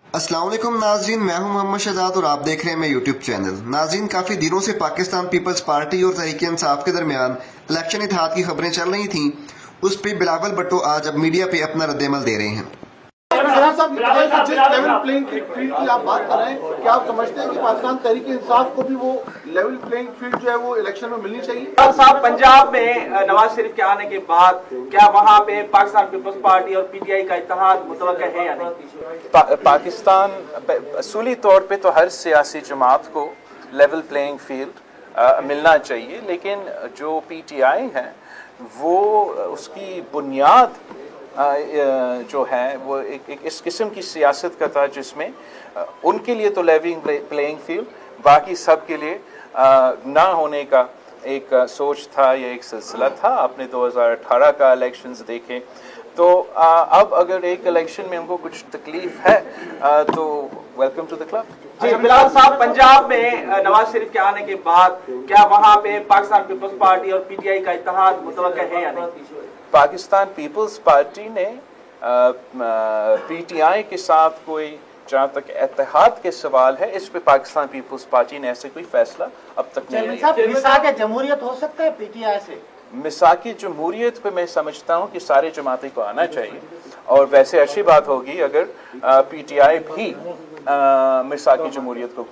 अस्सलाम वालेकुम नाज़रीन, मैं हूं मोहम्मद शहजाद और आप देख रहे हैं मेरा यूट्यूब चैनल। नाज़रीन, काफ़ी दिनों से पाकिस्तान पीपल्स पार्टी और तहरीक इंसाफ के दरमियान इलेक्शन इत्तेहाद की खबरें चल रही थीं। उस पर बिलावल भुट्टो आज अब मीडिया पे अपना रद्देमल दे रहे हैं। साहब, जिस लेवल प्लेइंग फील्ड की आप बात कर रहे हैं, क्या आप समझते हैं कि पाकिस्तान तहरीक इंसाफ को भी वो लेवल प्लेइंग फील्ड जो है वो इलेक्शन में मिलनी चाहिए? साहब, पंजाब में नवाज शरीफ के आने के बाद क्या वहाँ पे पाकिस्तान पीपल्स पार्टी और पीटीआई का इत्तेहाद मुतवक्का है या नहीं? पाकिस्तान असूली तौर पे तो हर सियासी जमात को लेवल प्लेइंग फील्ड मिलना चाहिए, लेकिन जो पीटीआई है वो उसकी बुनियाद जो है वो एक इस किस्म की सियासत का था जिसमें उनके लिए तो लेवल प्लेइंग फील्ड, बाकी सब के लिए ना होने का एक सोच था या एक सिलसिला था। आपने 2018 का इलेक्शंस देखें तो अब अगर एक इलेक्शन में हमको कुछ तकलीफ है तो वेलकम टू द क्लब। जी बिलावल साहब, पंजाब में नवाज शरीफ के आने के बाद क्या वहाँ पे पाकिस्तान पीपल्स पार्टी और पीटीआई का इत्तेहाद मुतवक्का है या नहीं? पाकिस्तान पीपल्स पार्टी ने पीटीआई के साथ कोई, जहाँ तक इत्तेहाद के सवाल है, इस पे पाकिस्तान पीपल्स पार्टी ने ऐसे कोई फैसला अब तक नहीं लिया। मिसाक जमहूरियत हो सकता है पीटीआई से? मिसाकी जमहूरियत पे मैं समझता हूँ कि सारे जमाती को आना चाहिए, और वैसे अच्छी बात होगी अगर पीटीआई भी मिसाकी जमहूरियत को